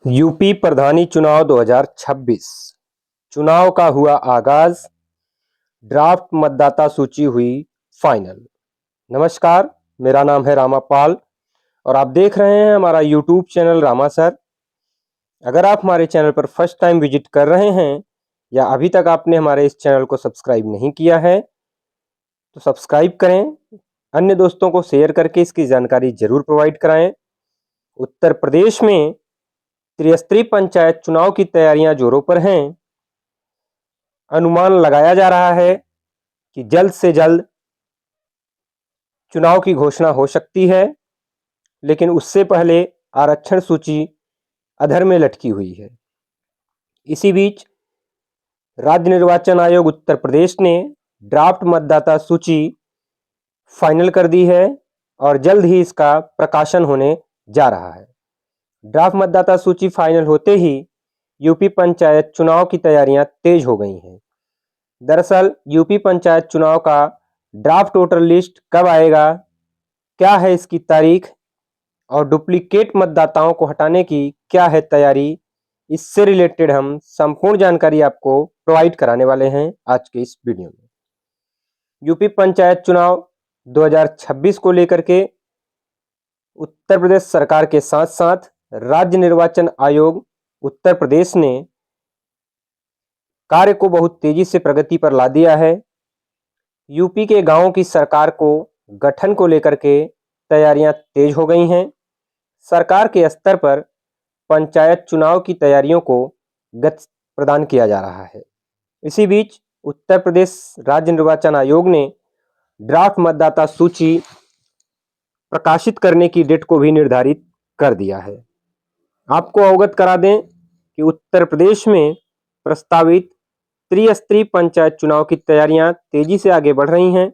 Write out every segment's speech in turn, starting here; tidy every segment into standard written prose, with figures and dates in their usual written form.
UP प्रधानी चुनाव 2026 चुनाव का हुआ आगाज। ड्राफ्ट मतदाता सूची हुई फाइनल। नमस्कार, मेरा नाम है रामापाल और आप देख रहे हैं हमारा यूट्यूब चैनल रामा सर। अगर आप हमारे चैनल पर फर्स्ट टाइम विजिट कर रहे हैं या अभी तक आपने हमारे इस चैनल को सब्सक्राइब नहीं किया है तो सब्सक्राइब करें, अन्य दोस्तों को शेयर करके इसकी जानकारी जरूर प्रोवाइड कराएं। उत्तर प्रदेश में त्रिस्तरीय पंचायत चुनाव की तैयारियां जोरों पर हैं। अनुमान लगाया जा रहा है कि जल्द से जल्द चुनाव की घोषणा हो सकती है, लेकिन उससे पहले आरक्षण सूची अधर में लटकी हुई है। इसी बीच राज्य निर्वाचन आयोग उत्तर प्रदेश ने ड्राफ्ट मतदाता सूची फाइनल कर दी है और जल्द ही इसका प्रकाशन होने जा रहा है। ड्राफ्ट मतदाता सूची फाइनल होते ही यूपी पंचायत चुनाव की तैयारियां तेज हो गई हैं। दरअसल यूपी पंचायत चुनाव का ड्राफ्ट वोटर लिस्ट कब आएगा, क्या है इसकी तारीख और डुप्लीकेट मतदाताओं को हटाने की क्या है तैयारी, इससे रिलेटेड हम संपूर्ण जानकारी आपको प्रोवाइड कराने वाले हैं आज के इस वीडियो में। यूपी पंचायत चुनाव 2026 को लेकर के उत्तर प्रदेश सरकार के साथ साथ राज्य निर्वाचन आयोग उत्तर प्रदेश ने कार्य को बहुत तेजी से प्रगति पर ला दिया है। यूपी के गांवों की सरकार को गठन को लेकर के तैयारियां तेज हो गई हैं। सरकार के स्तर पर पंचायत चुनाव की तैयारियों को गति प्रदान किया जा रहा है। इसी बीच उत्तर प्रदेश राज्य निर्वाचन आयोग ने ड्राफ्ट मतदाता सूची प्रकाशित करने की डेट को भी निर्धारित कर दिया है। आपको अवगत करा दें कि उत्तर प्रदेश में प्रस्तावित त्रिस्तरीय पंचायत चुनाव की तैयारियां तेजी से आगे बढ़ रही हैं।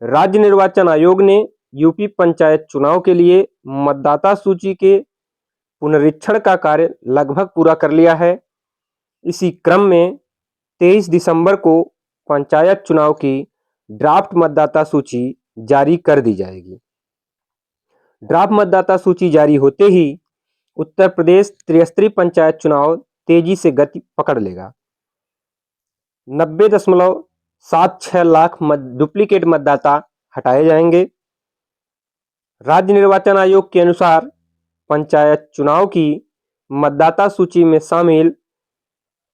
राज्य निर्वाचन आयोग ने यूपी पंचायत चुनाव के लिए मतदाता सूची के पुनरीक्षण का कार्य लगभग पूरा कर लिया है। इसी क्रम में 23 दिसंबर को पंचायत चुनाव की ड्राफ्ट मतदाता सूची जारी कर दी जाएगी। ड्राफ्ट मतदाता सूची जारी होते ही उत्तर प्रदेश त्रिस्तरीय पंचायत चुनाव तेजी से गति पकड़ लेगा। 90.76 लाख डुप्लीकेट मतदाता हटाए जाएंगे। राज्य निर्वाचन आयोग के अनुसार पंचायत चुनाव की मतदाता सूची में शामिल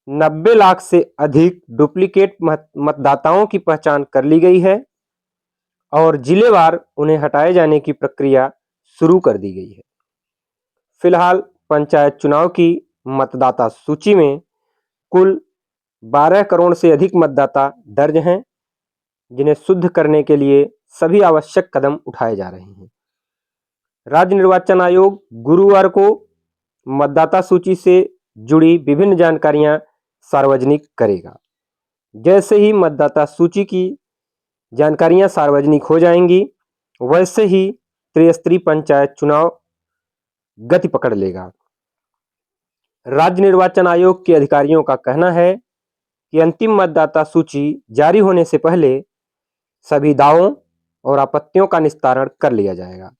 90 लाख से अधिक डुप्लीकेट मतदाताओं की पहचान कर ली गई है और जिलेवार उन्हें हटाए जाने की प्रक्रिया शुरू कर दी गई है। फिलहाल पंचायत चुनाव की मतदाता सूची में कुल 12 करोड़ से अधिक मतदाता दर्ज हैं, जिन्हें शुद्ध करने के लिए सभी आवश्यक कदम उठाए जा रहे हैं। राज्य निर्वाचन आयोग गुरुवार को मतदाता सूची से जुड़ी विभिन्न जानकारियां सार्वजनिक करेगा। जैसे ही मतदाता सूची की जानकारियां सार्वजनिक हो जाएंगी, वैसे ही त्रिस्तरीय पंचायत चुनाव गति पकड़ लेगा। राज्य निर्वाचन आयोग के अधिकारियों का कहना है कि अंतिम मतदाता सूची जारी होने से पहले सभी दावों और आपत्तियों का निस्तारण कर लिया जाएगा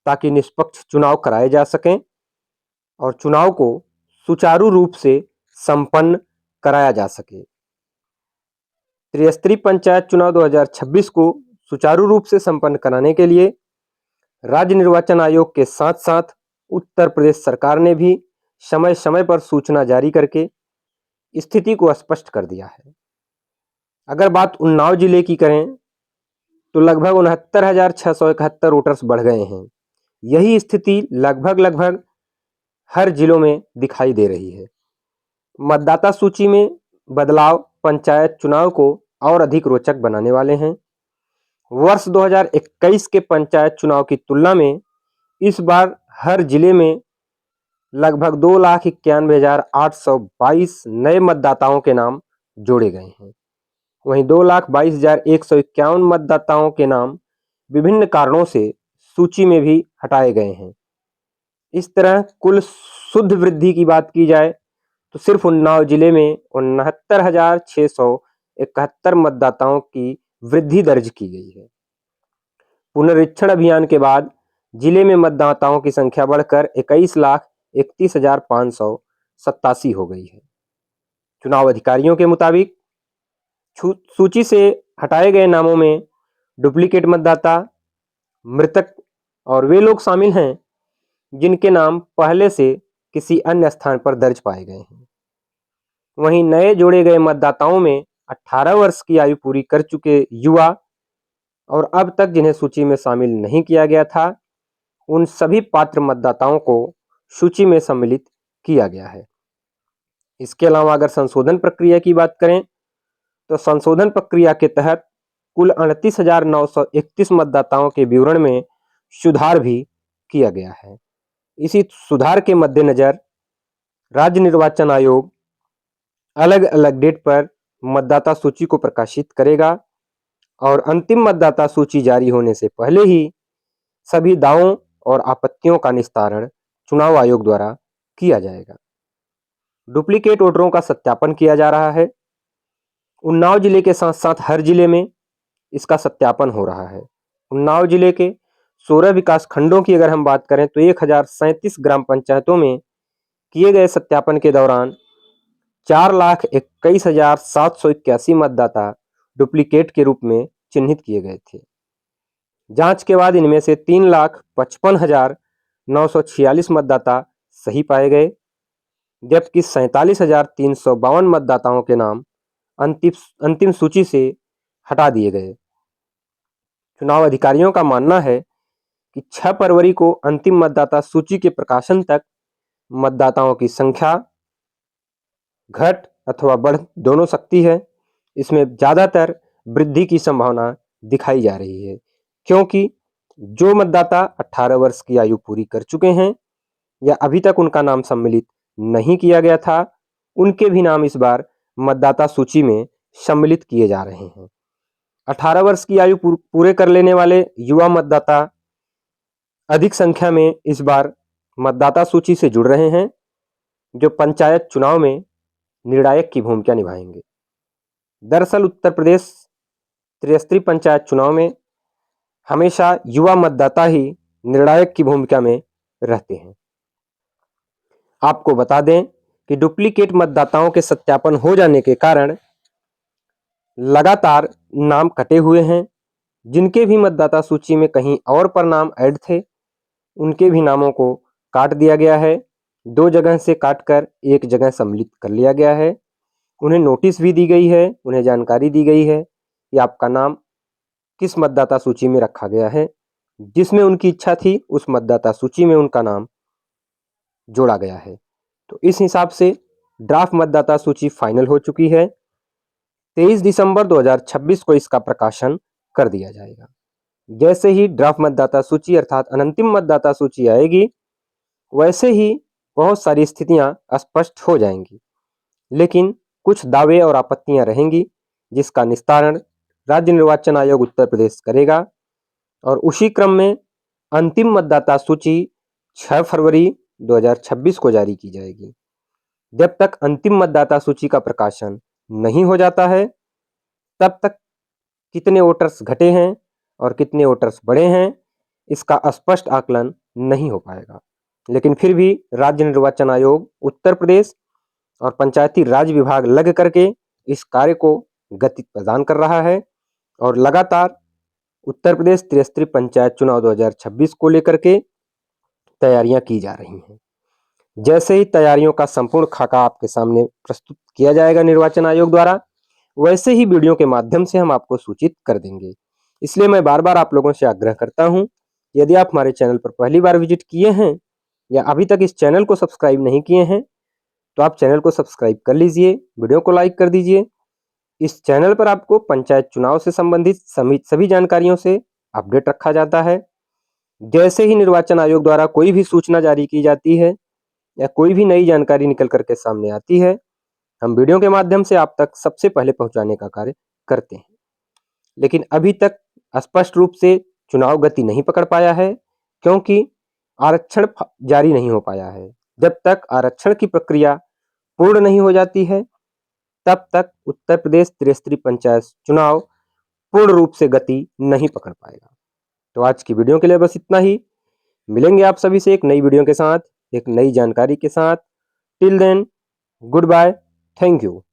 ताकि निष्पक्ष चुनाव कराए जा सकें और चुनाव को सुचारू रूप से संपन्न कराया जा सके। त्रिस्तरीय पंचायत चुनाव 2026 को सुचारू रूप से संपन्न कराने के लिए राज्य निर्वाचन आयोग के साथ साथ उत्तर प्रदेश सरकार ने भी समय समय पर सूचना जारी करके स्थिति को स्पष्ट कर दिया है। अगर बात उन्नाव जिले की करें तो लगभग 69,671 वोटर्स बढ़ गए हैं। यही स्थिति लगभग हर जिलों में दिखाई दे रही है। मतदाता सूची में बदलाव पंचायत चुनाव को और अधिक रोचक बनाने वाले हैं। वर्ष 2021 के पंचायत चुनाव की तुलना में इस बार हर जिले में लगभग 2,91,822 नए मतदाताओं के नाम जोड़े गए हैं। वहीं 2,22,151 मतदाताओं के नाम विभिन्न कारणों से सूची में भी हटाए गए हैं। इस तरह कुल शुद्ध वृद्धि की बात की जाए तो सिर्फ उन्नाव जिले में 69,671 मतदाताओं की वृद्धि दर्ज की गई है। पुनरीक्षण अभियान के बाद जिले में मतदाताओं की संख्या बढ़कर 31,587 हो गई है। चुनाव अधिकारियों के मुताबिक सूची से हटाए गए नामों में डुप्लीकेट मतदाता, मृतक और वे लोग शामिल हैं जिनके नाम पहले से किसी अन्य स्थान पर दर्ज पाए गए हैं। वहीं नए जोड़े गए मतदाताओं में 18 वर्ष की आयु पूरी कर चुके युवा और अब तक जिन्हें सूची में शामिल नहीं किया गया था, उन सभी पात्र मतदाताओं को सूची में सम्मिलित किया गया है। इसके अलावा अगर संशोधन प्रक्रिया की बात करें तो संशोधन प्रक्रिया के तहत कुल 29,931 मतदाताओं के विवरण में सुधार भी किया गया है। इसी सुधार के मद्देनजर राज्य निर्वाचन आयोग अलग अलग डेट पर मतदाता सूची को प्रकाशित करेगा और अंतिम मतदाता सूची जारी होने से पहले ही सभी दावों और आपत्तियों का निस्तारण चुनाव आयोग द्वारा किया जाएगा। डुप्लीकेट वोटरों का सत्यापन किया जा रहा है। उन्नाव जिले के साथ साथ हर जिले में इसका सत्यापन हो रहा है। उन्नाव जिले के 16 विकास खंडों की अगर हम बात करें तो 1037 ग्राम पंचायतों में किए गए सत्यापन के दौरान 4,21,781 मतदाता डुप्लीकेट के रूप में चिन्हित किए गए थे। जांच के बाद इनमें से 3,55,946 मतदाता सही पाए गए, जबकि 47,352 मतदाताओं के नाम अंतिम सूची से हटा दिए गए। चुनाव अधिकारियों का मानना है कि 6 फरवरी को अंतिम मतदाता सूची के प्रकाशन तक मतदाताओं की संख्या घट अथवा बढ़ दोनों सकती है। इसमें ज़्यादातर वृद्धि की संभावना दिखाई जा रही है, क्योंकि जो मतदाता 18 वर्ष की आयु पूरी कर चुके हैं या अभी तक उनका नाम सम्मिलित नहीं किया गया था, उनके भी नाम इस बार मतदाता सूची में सम्मिलित किए जा रहे हैं। 18 वर्ष की आयु पूरे कर लेने वाले युवा मतदाता अधिक संख्या में इस बार मतदाता सूची से जुड़ रहे हैं, जो पंचायत चुनाव में निर्णायक की भूमिका निभाएंगे। दरअसल उत्तर प्रदेश त्रिस्तरीय पंचायत चुनाव में हमेशा युवा मतदाता ही निर्णायक की भूमिका में रहते हैं। आपको बता दें कि डुप्लीकेट मतदाताओं के सत्यापन हो जाने के कारण लगातार नाम कटे हुए हैं। जिनके भी मतदाता सूची में कहीं और पर नाम ऐड थे, उनके भी नामों को काट दिया गया है। 2 जगह से काटकर एक जगह सम्मिलित कर लिया गया है। उन्हें नोटिस भी दी गई है, उन्हें जानकारी दी गई है कि आपका नाम किस मतदाता सूची में रखा गया है। जिसमें उनकी इच्छा थी उस मतदाता सूची में उनका नाम जोड़ा गया है। तो इस हिसाब से ड्राफ्ट मतदाता सूची फाइनल हो चुकी है। 23 दिसंबर 2026 को इसका प्रकाशन कर दिया जाएगा। जैसे ही ड्राफ्ट मतदाता सूची अर्थात अंतिम मतदाता सूची आएगी, वैसे ही बहुत सारी स्थितियां स्पष्ट हो जाएंगी, लेकिन कुछ दावे और आपत्तियां रहेंगी जिसका निस्तारण राज्य निर्वाचन आयोग उत्तर प्रदेश करेगा और उसी क्रम में अंतिम मतदाता सूची 6 फरवरी 2026 को जारी की जाएगी। जब तक अंतिम मतदाता सूची का प्रकाशन नहीं हो जाता है, तब तक कितने वोटर्स घटे हैं और कितने वोटर्स बढ़े हैं, इसका स्पष्ट आकलन नहीं हो पाएगा। लेकिन फिर भी राज्य निर्वाचन आयोग उत्तर प्रदेश और पंचायती राज विभाग लग करके इस कार्य को गति प्रदान कर रहा है और लगातार उत्तर प्रदेश त्रिस्तरीय पंचायत चुनाव 2026 को लेकर के तैयारियां की जा रही हैं। जैसे ही तैयारियों का संपूर्ण खाका आपके सामने प्रस्तुत किया जाएगा निर्वाचन आयोग द्वारा, वैसे ही वीडियो के माध्यम से हम आपको सूचित कर देंगे। इसलिए मैं बार बार आप लोगों से आग्रह करता हूं, यदि आप हमारे चैनल पर पहली बार विजिट किए हैं या अभी तक इस चैनल को सब्सक्राइब नहीं किए हैं, तो आप चैनल को सब्सक्राइब कर लीजिए, वीडियो को लाइक कर दीजिए। इस चैनल पर आपको पंचायत चुनाव से संबंधित सभी जानकारियों से अपडेट रखा जाता है। जैसे ही निर्वाचन आयोग द्वारा कोई भी सूचना जारी की जाती है या कोई भी नई जानकारी निकल करके सामने आती है, हम वीडियो के माध्यम से आप तक सबसे पहले पहुंचाने का कार्य करते हैं। लेकिन अभी तक स्पष्ट रूप से चुनाव गति नहीं पकड़ पाया है, क्योंकि आरक्षण जारी नहीं हो पाया है। जब तक आरक्षण की प्रक्रिया पूर्ण नहीं हो जाती है, तब तक उत्तर प्रदेश त्रिस्तरीय पंचायत चुनाव पूर्ण रूप से गति नहीं पकड़ पाएगा। तो आज की वीडियो के लिए बस इतना ही। मिलेंगे आप सभी से एक नई वीडियो के साथ। एक नई जानकारी के साथ। Till then, goodbye, thank you.